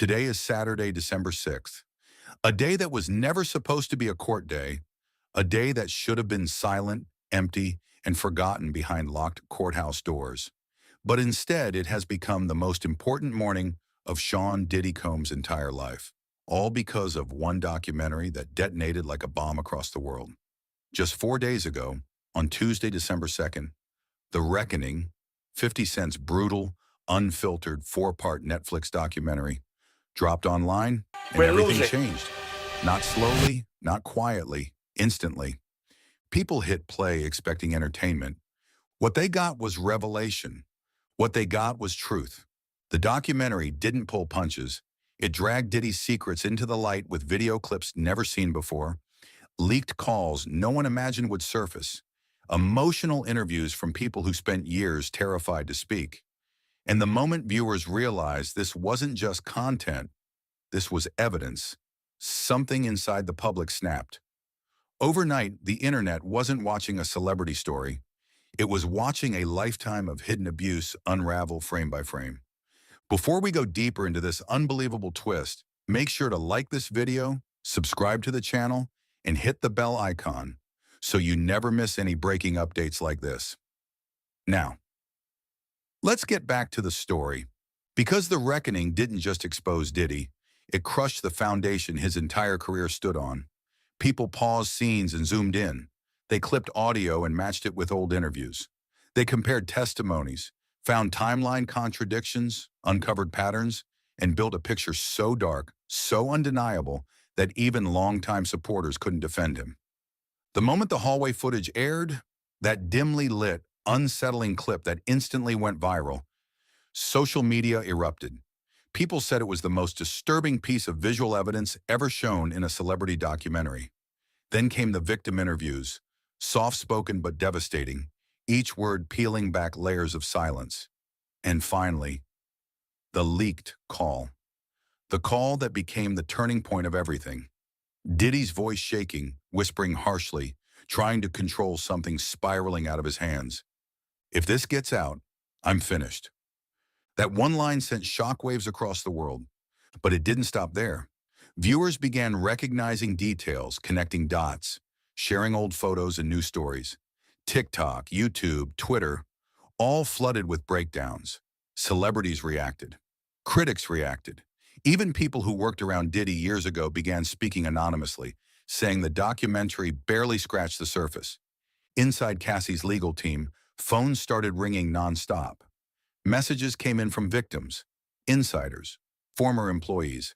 Today is Saturday, December 6th, a day that was never supposed to be a court day, a day that should have been silent, empty, and forgotten behind locked courthouse doors. But instead, it has become the most important morning of Sean Diddy Combs' entire life, all because of one documentary that detonated like a bomb across the world. Just 4 days ago, on Tuesday, December 2nd, The Reckoning, 50 Cent's brutal, unfiltered four-part Netflix documentary, dropped online, and We're everything losing. changed. Not slowly, not quietly, instantly. People hit play expecting entertainment. What they got was revelation. What they got was truth. The documentary didn't pull punches. It dragged Diddy's secrets into the light with video clips never seen before, leaked calls no one imagined would surface, emotional interviews from people who spent years terrified to speak. And the moment viewers realized this wasn't just content, this was evidence, something inside the public snapped. Overnight, the internet wasn't watching a celebrity story. It was watching a lifetime of hidden abuse unravel frame by frame. Before we go deeper into this unbelievable twist, make sure to like this video, subscribe to the channel, and hit the bell icon so you never miss any breaking updates like this. Now, let's get back to the story. Because The Reckoning didn't just expose Diddy, it crushed the foundation his entire career stood on. People paused scenes and zoomed in. They clipped audio and matched it with old interviews. They compared testimonies, found timeline contradictions, uncovered patterns, and built a picture so dark, so undeniable, that even longtime supporters couldn't defend him. The moment the hallway footage aired, that dimly lit, unsettling clip that instantly went viral, social media erupted. People said it was the most disturbing piece of visual evidence ever shown in a celebrity documentary. Then came the victim interviews, soft-spoken but devastating, each word peeling back layers of silence. And finally, the leaked call. The call that became the turning point of everything. Diddy's voice shaking, whispering harshly, trying to control something spiraling out of his hands. If this gets out, I'm finished. That one line sent shockwaves across the world, but it didn't stop there. Viewers began recognizing details, connecting dots, sharing old photos and news stories. TikTok, YouTube, Twitter, all flooded with breakdowns. Celebrities reacted. Critics reacted. Even people who worked around Diddy years ago began speaking anonymously, saying the documentary barely scratched the surface. Inside Cassie's legal team, phones started ringing nonstop. Messages came in from victims, insiders, former employees.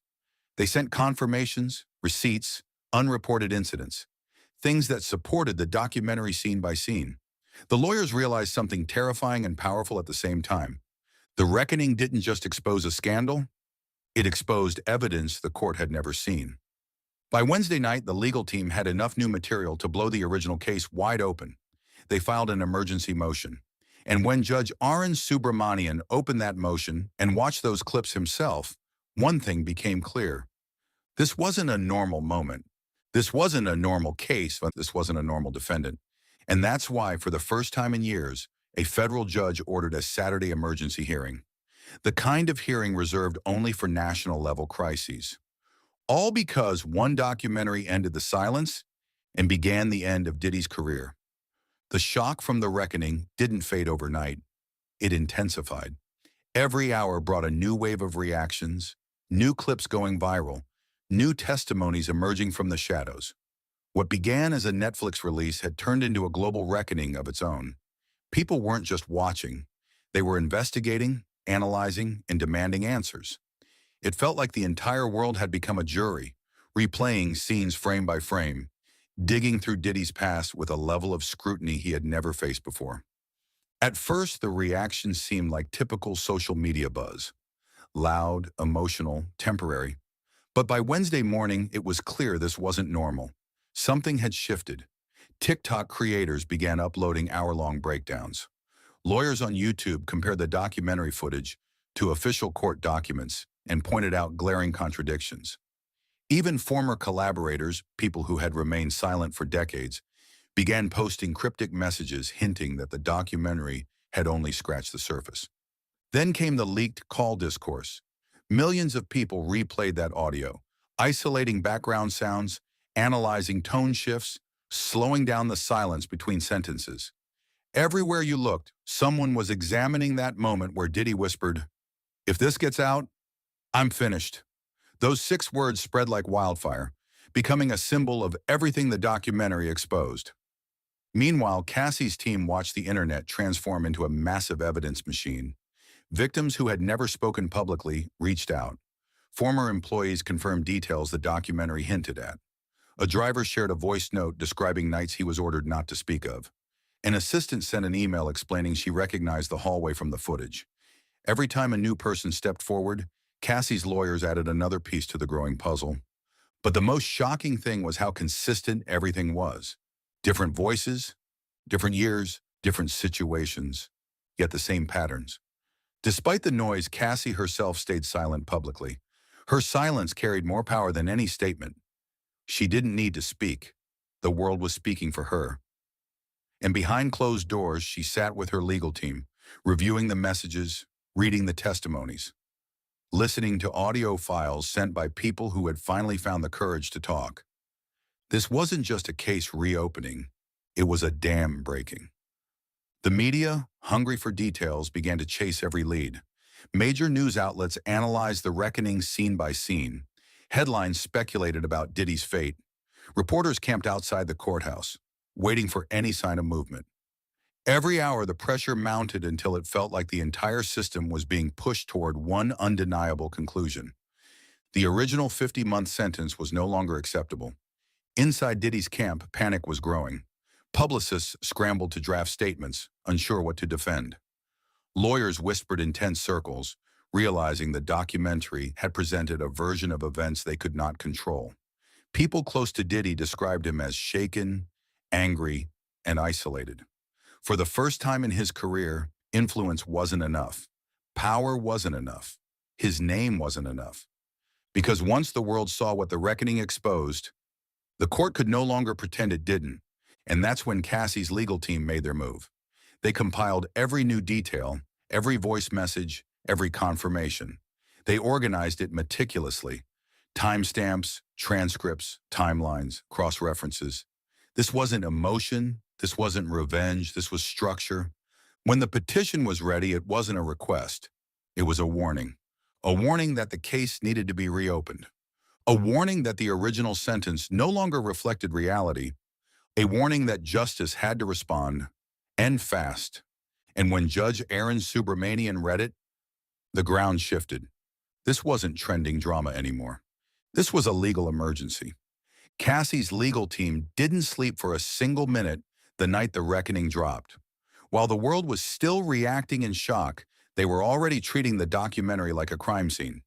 They sent confirmations, receipts, unreported incidents, things that supported the documentary scene by scene. The lawyers realized something terrifying and powerful at the same time. The Reckoning didn't just expose a scandal, it exposed evidence the court had never seen. By Wednesday night, the legal team had enough new material to blow the original case wide open. They filed an emergency motion. And when Judge Arun Subramanian opened that motion and watched those clips himself, one thing became clear. This wasn't a normal moment. This wasn't a normal case. This wasn't a normal defendant. And that's why, for the first time in years, a federal judge ordered a Saturday emergency hearing. The kind of hearing reserved only for national-level crises. All because one documentary ended the silence and began the end of Diddy's career. The shock from The Reckoning didn't fade overnight. It intensified. Every hour brought a new wave of reactions, new clips going viral, new testimonies emerging from the shadows. What began as a Netflix release had turned into a global reckoning of its own. People weren't just watching. They were investigating, analyzing, and demanding answers. It felt like the entire world had become a jury, replaying scenes frame by frame, digging through Diddy's past with a level of scrutiny he had never faced before. At first, the reactions seemed like typical social media buzz. Loud, emotional, temporary. But by Wednesday morning, it was clear this wasn't normal. Something had shifted. TikTok creators began uploading hour-long breakdowns. Lawyers on YouTube compared the documentary footage to official court documents and pointed out glaring contradictions. Even former collaborators, people who had remained silent for decades, began posting cryptic messages hinting that the documentary had only scratched the surface. Then came the leaked call discourse. Millions of people replayed that audio, isolating background sounds, analyzing tone shifts, slowing down the silence between sentences. Everywhere you looked, someone was examining that moment where Diddy whispered, "If this gets out, I'm finished." Those 6 words spread like wildfire, becoming a symbol of everything the documentary exposed. Meanwhile, Cassie's team watched the internet transform into a massive evidence machine. Victims who had never spoken publicly reached out. Former employees confirmed details the documentary hinted at. A driver shared a voice note describing nights he was ordered not to speak of. An assistant sent an email explaining she recognized the hallway from the footage. Every time a new person stepped forward, Cassie's lawyers added another piece to the growing puzzle. But the most shocking thing was how consistent everything was. Different voices, different years, different situations, yet the same patterns. Despite the noise, Cassie herself stayed silent publicly. Her silence carried more power than any statement. She didn't need to speak. The world was speaking for her. And behind closed doors, she sat with her legal team, reviewing the messages, reading the testimonies, listening to audio files sent by people who had finally found the courage to talk. This wasn't just a case reopening. It was a dam breaking. The media, hungry for details, began to chase every lead. Major news outlets analyzed the reckoning scene by scene. Headlines speculated about Diddy's fate. Reporters camped outside the courthouse, waiting for any sign of movement. Every hour, the pressure mounted until it felt like the entire system was being pushed toward one undeniable conclusion. The original 50-month sentence was no longer acceptable. Inside Diddy's camp, panic was growing. Publicists scrambled to draft statements, unsure what to defend. Lawyers whispered in tense circles, realizing the documentary had presented a version of events they could not control. People close to Diddy described him as shaken, angry, and isolated. For the first time in his career, influence wasn't enough. Power wasn't enough. His name wasn't enough. Because once the world saw what the reckoning exposed, the court could no longer pretend it didn't. And that's when Cassie's legal team made their move. They compiled every new detail, every voice message, every confirmation. They organized it meticulously. Timestamps, transcripts, timelines, cross-references. This wasn't emotion, this wasn't revenge, this was structure. When the petition was ready, it wasn't a request. It was a warning. A warning that the case needed to be reopened. A warning that the original sentence no longer reflected reality. A warning that justice had to respond, and fast. And when Judge Arun Subramanian read it, the ground shifted. This wasn't trending drama anymore. This was a legal emergency. Cassie's legal team didn't sleep for a single minute the night the reckoning dropped. While the world was still reacting in shock, they were already treating the documentary like a crime scene.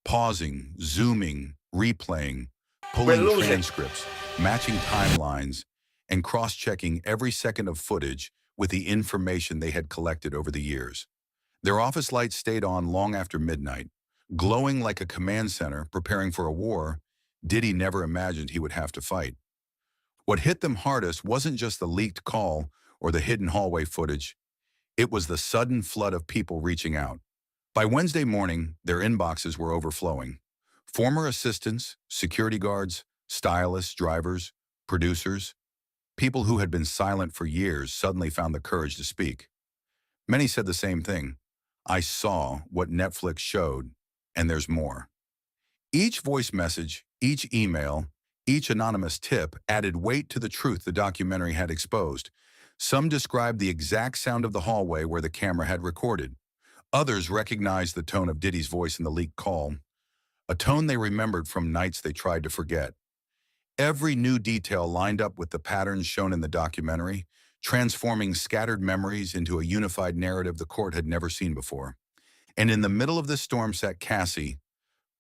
Pausing, zooming, replaying, pulling transcripts, matching timelines, and cross-checking every second of footage with the information they had collected over the years. Their office lights stayed on long after midnight, glowing like a command center preparing for a war Diddy never imagined he would have to fight. What hit them hardest wasn't just the leaked call or the hidden hallway footage. It was the sudden flood of people reaching out. By Wednesday morning, their inboxes were overflowing. Former assistants, security guards, stylists, drivers, producers, people who had been silent for years suddenly found the courage to speak. Many said the same thing. I saw what Netflix showed, and there's more. Each voice message, each email, each anonymous tip added weight to the truth the documentary had exposed. Some described the exact sound of the hallway where the camera had recorded. Others recognized the tone of Diddy's voice in the leaked call, a tone they remembered from nights they tried to forget. Every new detail lined up with the patterns shown in the documentary, transforming scattered memories into a unified narrative the court had never seen before. And in the middle of this storm sat Cassie,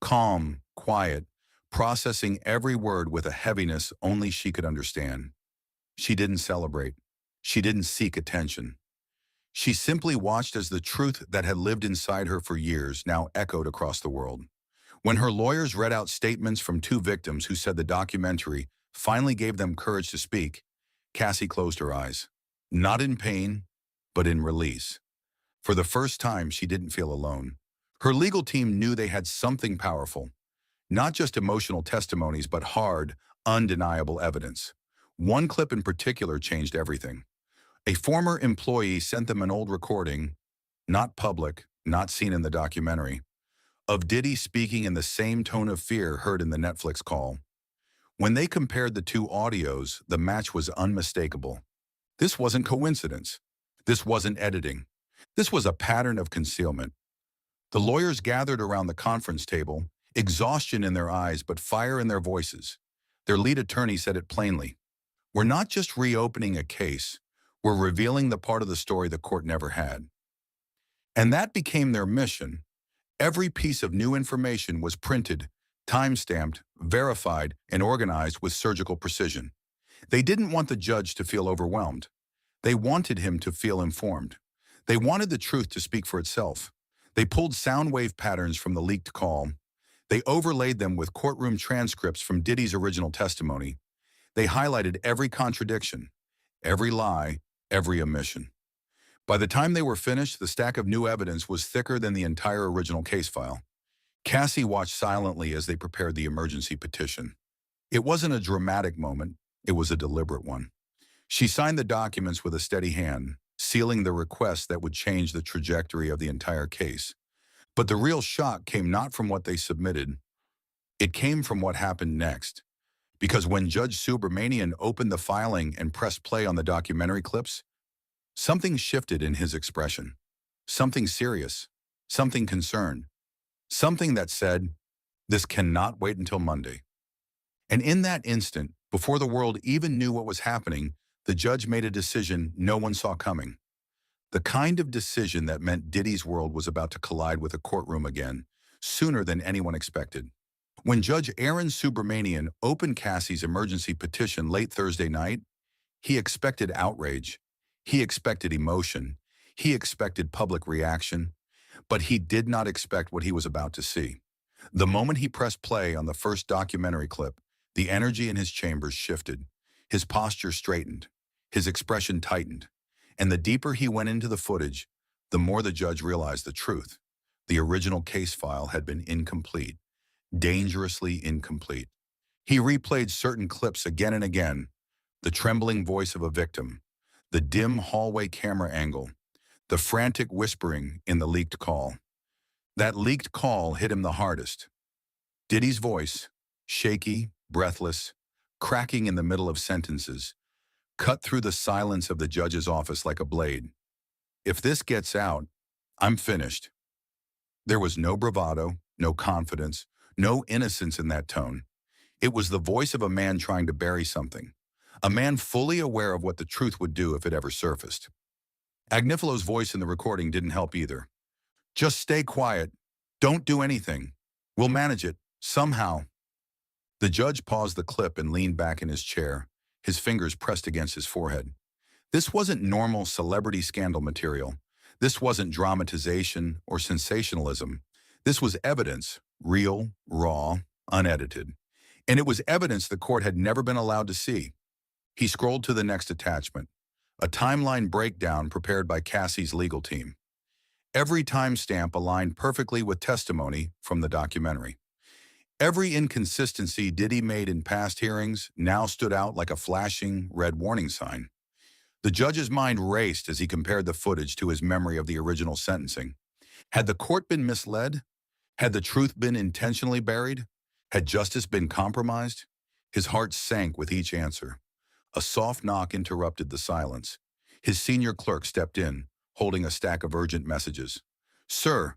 calm, quiet, processing every word with a heaviness only she could understand. She didn't celebrate. She didn't seek attention. She simply watched as the truth that had lived inside her for years now echoed across the world. When her lawyers read out statements from 2 victims who said the documentary finally gave them courage to speak, Cassie closed her eyes. Not in pain, but in release. For the first time, she didn't feel alone. Her legal team knew they had something powerful, not just emotional testimonies, but hard, undeniable evidence. One clip in particular changed everything. A former employee sent them an old recording, not public, not seen in the documentary, of Diddy speaking in the same tone of fear heard in the Netflix call. When they compared the two audios, the match was unmistakable. This wasn't coincidence. This wasn't editing. This was a pattern of concealment. The lawyers gathered around the conference table, exhaustion in their eyes but fire in their voices. Their lead attorney said it plainly. We're not just reopening a case, we're revealing the part of the story the court never had. And that became their mission. Every piece of new information was printed, time-stamped, verified, and organized with surgical precision. They didn't want the judge to feel overwhelmed. They wanted him to feel informed. They wanted the truth to speak for itself. They pulled sound wave patterns from the leaked call. They overlaid them with courtroom transcripts from Diddy's original testimony. They highlighted every contradiction, every lie, every omission. By the time they were finished, the stack of new evidence was thicker than the entire original case file. Cassie watched silently as they prepared the emergency petition. It wasn't a dramatic moment, it was a deliberate one. She signed the documents with a steady hand, sealing the request that would change the trajectory of the entire case. But the real shock came not from what they submitted, it came from what happened next. Because when Judge Subramanian opened the filing and pressed play on the documentary clips, something shifted in his expression. Something serious, something concerned, something that said, this cannot wait until Monday. And in that instant, before the world even knew what was happening, the judge made a decision no one saw coming. The kind of decision that meant Diddy's world was about to collide with a courtroom again, sooner than anyone expected. When Judge Arun Subramanian opened Cassie's emergency petition late Thursday night, he expected outrage. He expected emotion. He expected public reaction. But he did not expect what he was about to see. The moment he pressed play on the first documentary clip, the energy in his chambers shifted. His posture straightened. His expression tightened. And the deeper he went into the footage, the more the judge realized the truth. The original case file had been incomplete, dangerously incomplete. He replayed certain clips again and again, the trembling voice of a victim, the dim hallway camera angle, the frantic whispering in the leaked call. That leaked call hit him the hardest. Diddy's voice, shaky, breathless, cracking in the middle of sentences, cut through the silence of the judge's office like a blade. If this gets out, I'm finished. There was no bravado, no confidence, no innocence in that tone. It was the voice of a man trying to bury something, a man fully aware of what the truth would do if it ever surfaced. Agnifalo's voice in the recording didn't help either. Just stay quiet. Don't do anything. We'll manage it, somehow. The judge paused the clip and leaned back in his chair, his fingers pressed against his forehead. This wasn't normal celebrity scandal material. This wasn't dramatization or sensationalism. This was evidence, real, raw, unedited. And it was evidence the court had never been allowed to see. He scrolled to the next attachment, a timeline breakdown prepared by Cassie's legal team. Every timestamp aligned perfectly with testimony from the documentary. Every inconsistency Diddy made in past hearings now stood out like a flashing red warning sign. The judge's mind raced as he compared the footage to his memory of the original sentencing. Had the court been misled? Had the truth been intentionally buried? Had justice been compromised? His heart sank with each answer. A soft knock interrupted the silence. His senior clerk stepped in, holding a stack of urgent messages. Sir,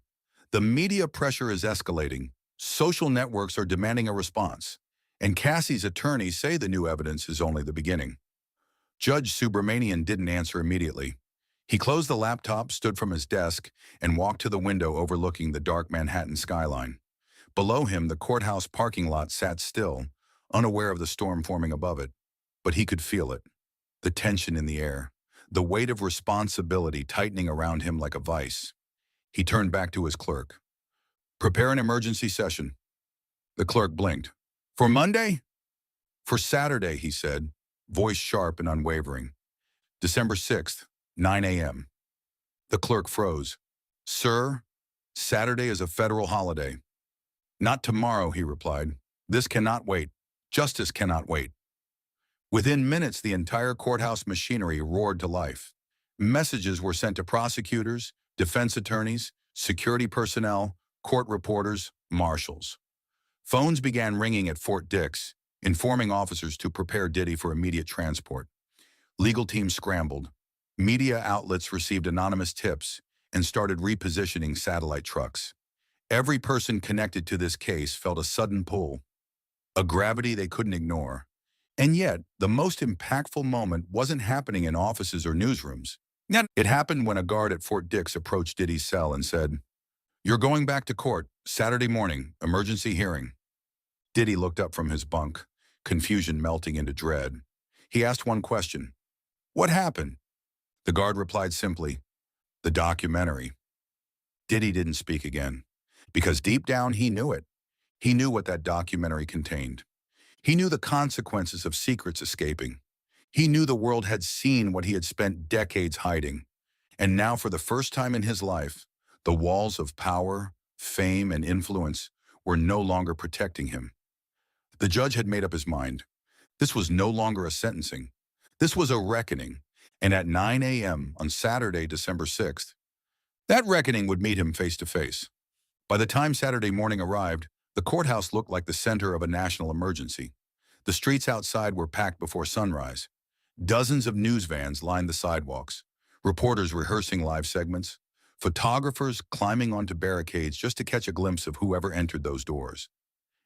the media pressure is escalating. Social networks are demanding a response, and Cassie's attorneys say the new evidence is only the beginning. Judge Subramanian didn't answer immediately. He closed the laptop, stood from his desk, and walked to the window overlooking the dark Manhattan skyline. Below him, the courthouse parking lot sat still, unaware of the storm forming above it. But he could feel it, the tension in the air, the weight of responsibility tightening around him like a vice. He turned back to his clerk. Prepare an emergency session. The clerk blinked. For Monday? For Saturday, he said, voice sharp and unwavering. December 6th, 9 a.m. The clerk froze. Sir, Saturday is a federal holiday. Not tomorrow, he replied. This cannot wait. Justice cannot wait. Within minutes, the entire courthouse machinery roared to life. Messages were sent to prosecutors, defense attorneys, security personnel, court reporters, marshals. Phones began ringing at Fort Dix, informing officers to prepare Diddy for immediate transport. Legal teams scrambled. Media outlets received anonymous tips and started repositioning satellite trucks. Every person connected to this case felt a sudden pull, a gravity they couldn't ignore. And yet, the most impactful moment wasn't happening in offices or newsrooms. It happened when a guard at Fort Dix approached Diddy's cell and said, "You're going back to court, Saturday morning, emergency hearing." Diddy looked up from his bunk, confusion melting into dread. He asked one question. "What happened?" The guard replied simply, "The documentary." Diddy didn't speak again, because deep down he knew it. He knew what that documentary contained. He knew the consequences of secrets escaping. He knew the world had seen what he had spent decades hiding. And now, for the first time in his life, the walls of power, fame, and influence were no longer protecting him. The judge had made up his mind. This was no longer a sentencing. This was a reckoning. And at 9 a.m. on Saturday, December 6th, that reckoning would meet him face to face. By the time Saturday morning arrived, the courthouse looked like the center of a national emergency. The streets outside were packed before sunrise. Dozens of news vans lined the sidewalks, reporters rehearsing live segments, photographers climbing onto barricades just to catch a glimpse of whoever entered those doors.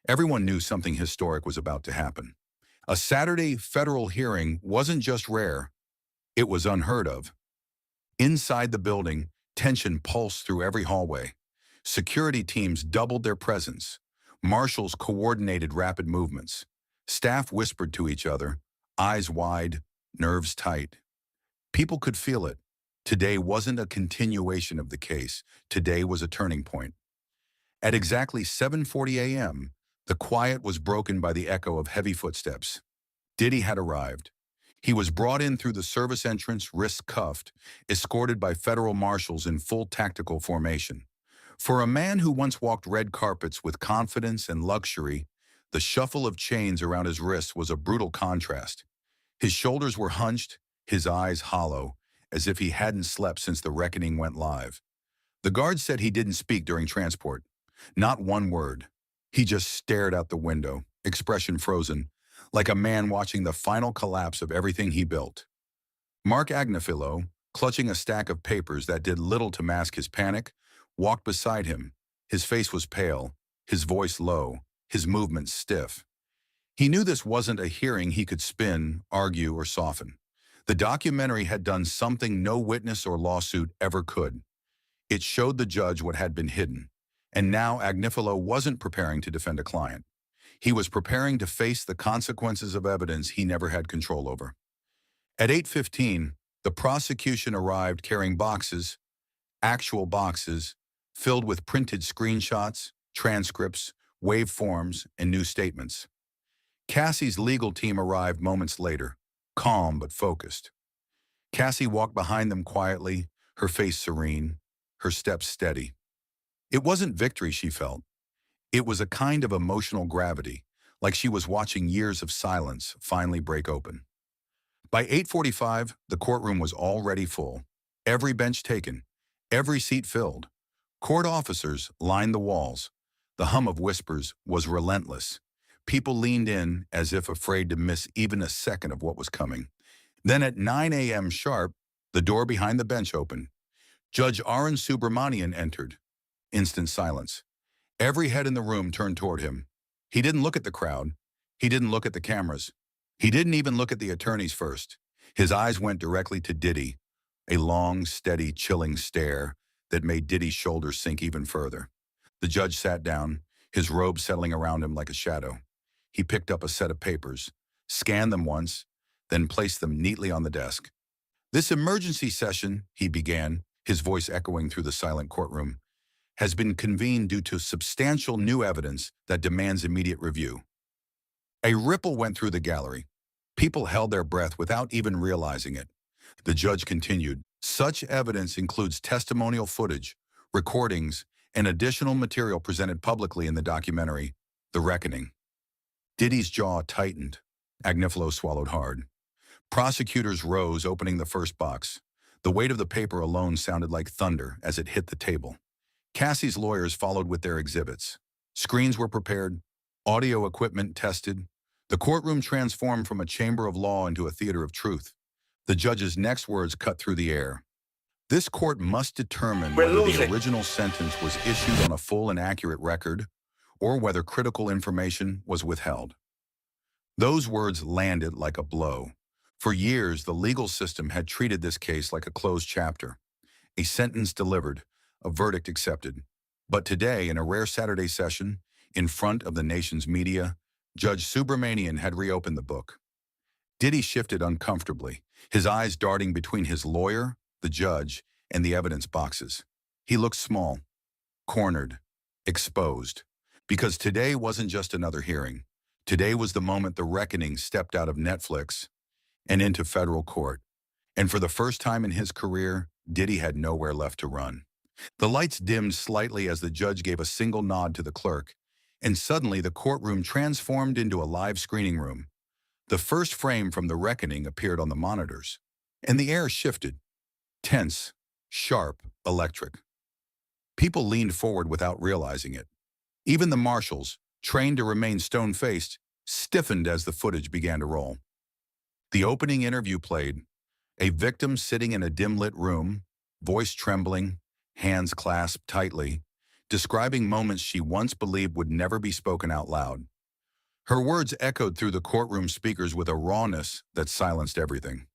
Everyone knew something historic was about to happen. A Saturday federal hearing wasn't just rare, it was unheard of. Inside the building, tension pulsed through every hallway. Security teams doubled their presence. Marshals coordinated rapid movements. Staff whispered to each other, eyes wide, nerves tight. People could feel it. Today wasn't a continuation of the case. Today was a turning point. At exactly 7:40 a.m., the quiet was broken by the echo of heavy footsteps. Diddy had arrived. He was brought in through the service entrance, wrists cuffed, escorted by federal marshals in full tactical formation. For a man who once walked red carpets with confidence and luxury, the shuffle of chains around his wrists was a brutal contrast. His shoulders were hunched, his eyes hollow, as if he hadn't slept since the reckoning went live. The guard said he didn't speak during transport. Not one word. He just stared out the window, expression frozen, like a man watching the final collapse of everything he built. Mark Agnifilo, clutching a stack of papers that did little to mask his panic, walked beside him. His face was pale, his voice low, his movements stiff. He knew this wasn't a hearing he could spin, argue, or soften. The documentary had done something no witness or lawsuit ever could. It showed the judge what had been hidden. And now Agnifilo wasn't preparing to defend a client. He was preparing to face the consequences of evidence he never had control over. At 8:15, the prosecution arrived carrying boxes, actual boxes, filled with printed screenshots, transcripts, waveforms, and new statements. Cassie's legal team arrived moments later, calm but focused. Cassie walked behind them quietly, her face serene, her steps steady. It wasn't victory she felt. It was a kind of emotional gravity, like she was watching years of silence finally break open. By 8:45, the courtroom was already full. Every bench taken, every seat filled. Court officers lined the walls. The hum of whispers was relentless. People leaned in as if afraid to miss even a second of what was coming. Then at 9 a.m. sharp, the door behind the bench opened. Judge Arun Subramanian entered. Instant silence. Every head in the room turned toward him. He didn't look at the crowd. He didn't look at the cameras. He didn't even look at the attorneys first. His eyes went directly to Diddy, a long, steady, chilling stare that made Diddy's shoulders sink even further. The judge sat down, his robe settling around him like a shadow. He picked up a set of papers, scanned them once, then placed them neatly on the desk. "This emergency session," he began, his voice echoing through the silent courtroom, "has been convened due to substantial new evidence that demands immediate review." A ripple went through the gallery. People held their breath without even realizing it. The judge continued, "Such evidence includes testimonial footage, recordings, and additional material presented publicly in the documentary, The Reckoning. Diddy's jaw tightened. Agnifilo swallowed hard. Prosecutors rose, opening the first box. The weight of the paper alone sounded like thunder as it hit the table. Cassie's lawyers followed with their exhibits. Screens were prepared, audio equipment tested. The courtroom transformed from a chamber of law into a theater of truth. The judge's next words cut through the air. This court must determine whether the original sentence was issued on a full and accurate record or whether critical information was withheld. Those words landed like a blow. For years, the legal system had treated this case like a closed chapter. A sentence delivered, a verdict accepted. But today, in a rare Saturday session, in front of the nation's media, Judge Subramanian had reopened the book. Diddy shifted uncomfortably, his eyes darting between his lawyer, the judge, and the evidence boxes. He looked small, cornered, exposed. Because today wasn't just another hearing. Today was the moment the reckoning stepped out of Netflix and into federal court. And for the first time in his career, Diddy had nowhere left to run. The lights dimmed slightly as the judge gave a single nod to the clerk, and suddenly the courtroom transformed into a live screening room. The first frame from The Reckoning appeared on the monitors, and the air shifted. Tense, sharp, electric. People leaned forward without realizing it. Even the marshals, trained to remain stone-faced, stiffened as the footage began to roll. The opening interview played, a victim sitting in a dim-lit room, voice trembling, hands clasped tightly, describing moments she once believed would never be spoken out loud. Her words echoed through the courtroom speakers with a rawness that silenced everything.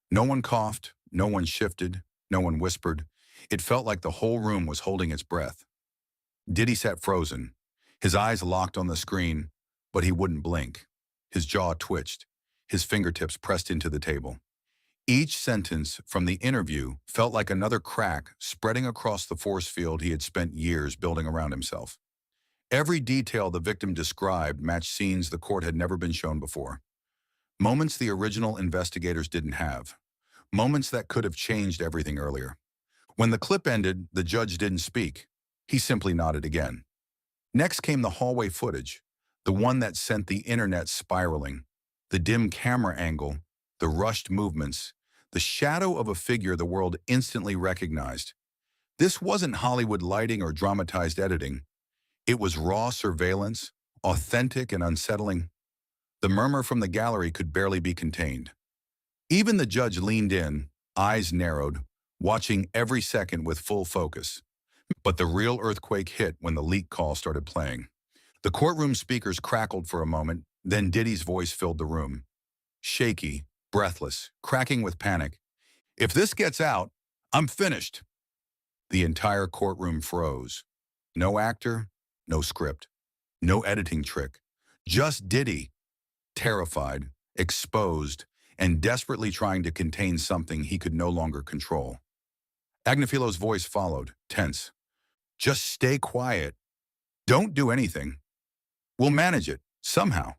No one coughed, no one shifted, no one whispered. It felt like the whole room was holding its breath. Diddy sat frozen, his eyes locked on the screen, but he wouldn't blink. His jaw twitched, his fingertips pressed into the table. Each sentence from the interview felt like another crack spreading across the force field he had spent years building around himself. Every detail the victim described matched scenes the court had never been shown before. Moments the original investigators didn't have. Moments that could have changed everything earlier. When the clip ended, the judge didn't speak. He simply nodded again. Next came the hallway footage, the one that sent the internet spiraling. The dim camera angle, the rushed movements, the shadow of a figure the world instantly recognized. This wasn't Hollywood lighting or dramatized editing. It was raw surveillance, authentic and unsettling. The murmur from the gallery could barely be contained. Even the judge leaned in, eyes narrowed, watching every second with full focus. But the real earthquake hit when the leak call started playing. The courtroom speakers crackled for a moment, then Diddy's voice filled the room. Shaky, breathless, cracking with panic. "If this gets out, I'm finished." The entire courtroom froze. No actor, no script, no editing trick. Just Diddy, terrified, exposed, and desperately trying to contain something he could no longer control. Agnifilo's voice followed, tense. "Just stay quiet. Don't do anything. We'll manage it, somehow."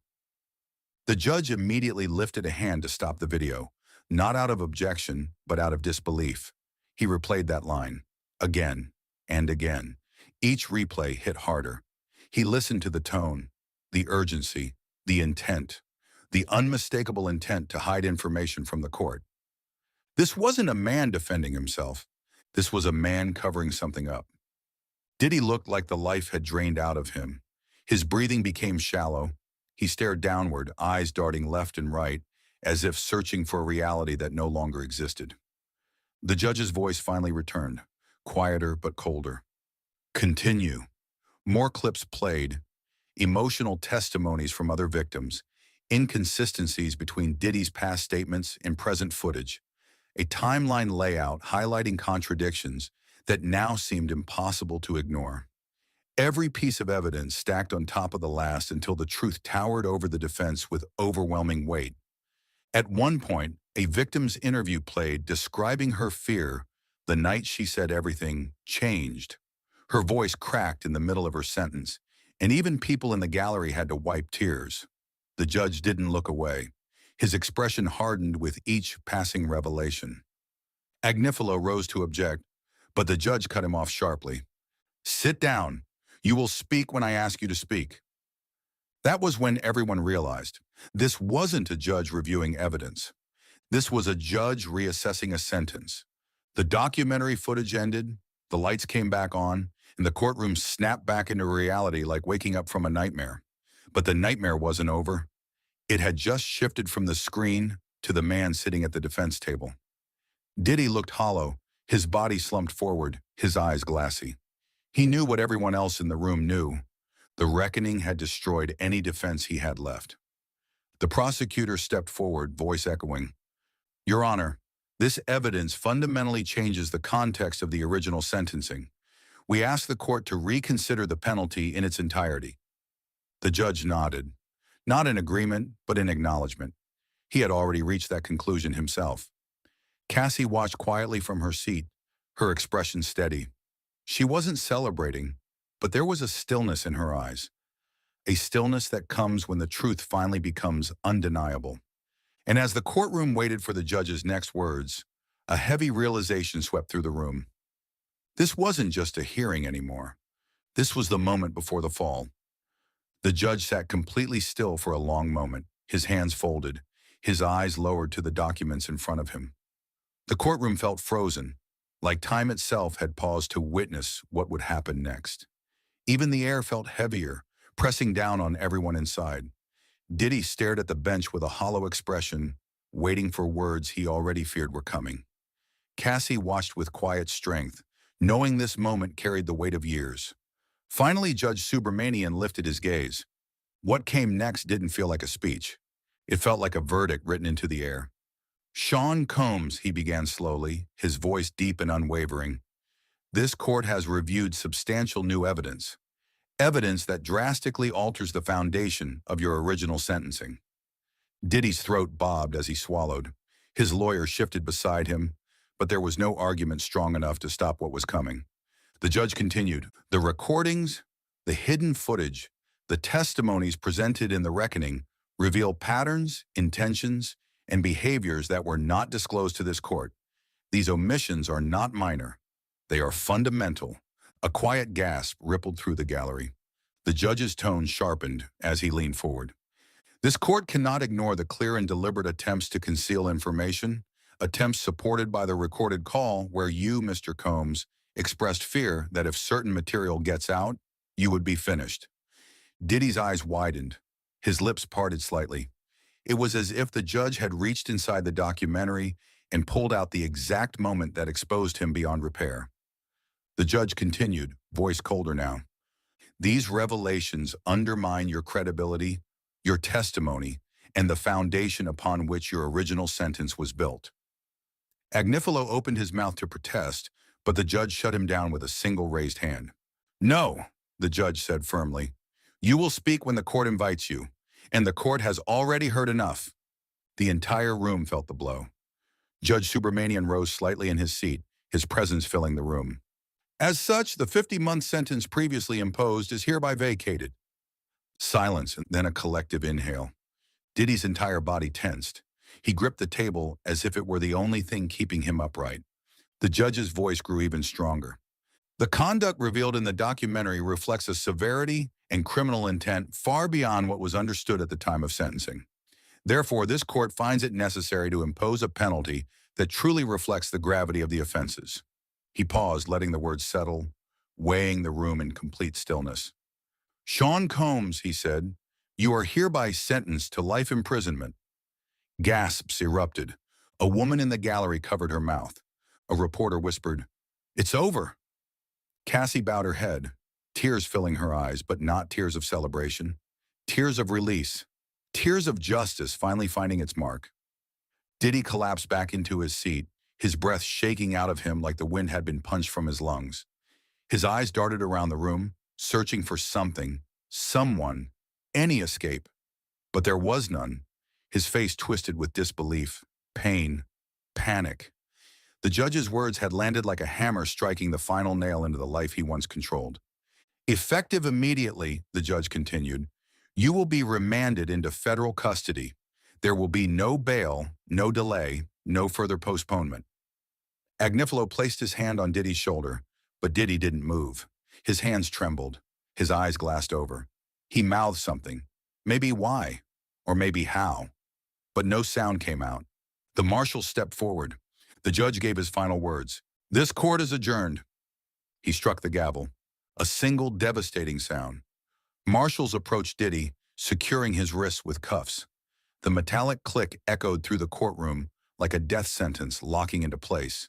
The judge immediately lifted a hand to stop the video, not out of objection, but out of disbelief. He replayed that line, again and again. Each replay hit harder. He listened to the tone, the urgency, the intent, the unmistakable intent to hide information from the court. This wasn't a man defending himself. This was a man covering something up. Diddy looked like the life had drained out of him. His breathing became shallow. He stared downward, eyes darting left and right, as if searching for a reality that no longer existed. The judge's voice finally returned, quieter but colder. "Continue." More clips played, emotional testimonies from other victims, inconsistencies between Diddy's past statements and present footage, a timeline layout highlighting contradictions that now seemed impossible to ignore. Every piece of evidence stacked on top of the last until the truth towered over the defense with overwhelming weight. At one point, a victim's interview played describing her fear the night she said everything changed. Her voice cracked in the middle of her sentence, and even people in the gallery had to wipe tears. The judge didn't look away. His expression hardened with each passing revelation. Agnifilo rose to object, but the judge cut him off sharply. Sit down. You will speak when I ask you to speak. That was when everyone realized this wasn't a judge reviewing evidence. This was a judge reassessing a sentence. The documentary footage ended, the lights came back on, and the courtroom snapped back into reality like waking up from a nightmare. But the nightmare wasn't over. It had just shifted from the screen to the man sitting at the defense table. Diddy looked hollow, his body slumped forward, his eyes glassy. He knew what everyone else in the room knew. The reckoning had destroyed any defense he had left. The prosecutor stepped forward, voice echoing, "Your Honor, this evidence fundamentally changes the context of the original sentencing. We ask the court to reconsider the penalty in its entirety." The judge nodded, not in agreement, but in acknowledgement. He had already reached that conclusion himself. Cassie watched quietly from her seat, her expression steady. She wasn't celebrating, but there was a stillness in her eyes, a stillness that comes when the truth finally becomes undeniable. And as the courtroom waited for the judge's next words, a heavy realization swept through the room. This wasn't just a hearing anymore. This was the moment before the fall. The judge sat completely still for a long moment, his hands folded, his eyes lowered to the documents in front of him. The courtroom felt frozen, like time itself had paused to witness what would happen next. Even the air felt heavier, pressing down on everyone inside. Diddy stared at the bench with a hollow expression, waiting for words he already feared were coming. Cassie watched with quiet strength, knowing this moment carried the weight of years. Finally, Judge Subramanian lifted his gaze. What came next didn't feel like a speech. It felt like a verdict written into the air. "Sean Combs," he began slowly, his voice deep and unwavering. "This court has reviewed substantial new evidence. Evidence that drastically alters the foundation of your original sentencing." Diddy's throat bobbed as he swallowed. His lawyer shifted beside him, but there was no argument strong enough to stop what was coming. The judge continued, "The recordings, the hidden footage, the testimonies presented in the reckoning reveal patterns, intentions, and behaviors that were not disclosed to this court. These omissions are not minor. They are fundamental." A quiet gasp rippled through the gallery. The judge's tone sharpened as he leaned forward. "This court cannot ignore the clear and deliberate attempts to conceal information, attempts supported by the recorded call where you, Mr. Combs, expressed fear that if certain material gets out, you would be finished." Diddy's eyes widened. His lips parted slightly. It was as if the judge had reached inside the documentary and pulled out the exact moment that exposed him beyond repair. The judge continued, voice colder now. "These revelations undermine your credibility, your testimony, and the foundation upon which your original sentence was built." Agnifilo opened his mouth to protest, but the judge shut him down with a single raised hand. "No," the judge said firmly. "You will speak when the court invites you, and the court has already heard enough." The entire room felt the blow. Judge Subramanian rose slightly in his seat, his presence filling the room. "As such, the 50-month sentence previously imposed is hereby vacated." Silence, and then a collective inhale. Diddy's entire body tensed. He gripped the table as if it were the only thing keeping him upright. The judge's voice grew even stronger. "The conduct revealed in the documentary reflects a severity and criminal intent far beyond what was understood at the time of sentencing. Therefore, this court finds it necessary to impose a penalty that truly reflects the gravity of the offenses." He paused, letting the words settle, weighing the room in complete stillness. "Sean Combs," he said, "you are hereby sentenced to life imprisonment." Gasps erupted. A woman in the gallery covered her mouth. A reporter whispered, "It's over." Cassie bowed her head, tears filling her eyes, but not tears of celebration. Tears of release. Tears of justice finally finding its mark. Diddy collapsed back into his seat, his breath shaking out of him like the wind had been punched from his lungs. His eyes darted around the room, searching for something, someone, any escape. But there was none. His face twisted with disbelief, pain, panic. The judge's words had landed like a hammer striking the final nail into the life he once controlled. "Effective immediately," the judge continued, "you will be remanded into federal custody. There will be no bail, no delay, no further postponement." Agnifilo placed his hand on Diddy's shoulder, but Diddy didn't move. His hands trembled. His eyes glassed over. He mouthed something. Maybe why, or maybe how. But no sound came out. The marshal stepped forward. The judge gave his final words. "This court is adjourned." He struck the gavel. A single devastating sound. Marshals approached Diddy, securing his wrists with cuffs. The metallic click echoed through the courtroom like a death sentence locking into place.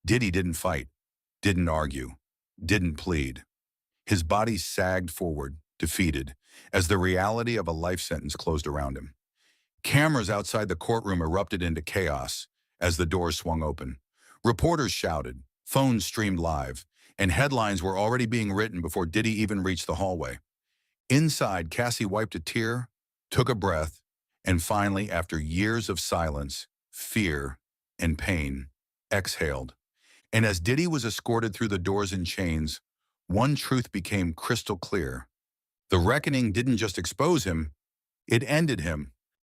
Diddy didn't fight, didn't argue, didn't plead. His body sagged forward, defeated, as the reality of a life sentence closed around him. Cameras outside the courtroom erupted into chaos as the doors swung open. Reporters shouted, phones streamed live, and headlines were already being written before Diddy even reached the hallway. Inside, Cassie wiped a tear, took a breath, and finally, after years of silence, fear, and pain, exhaled. And as Diddy was escorted through the doors in chains, one truth became crystal clear. The reckoning didn't just expose him, it ended him.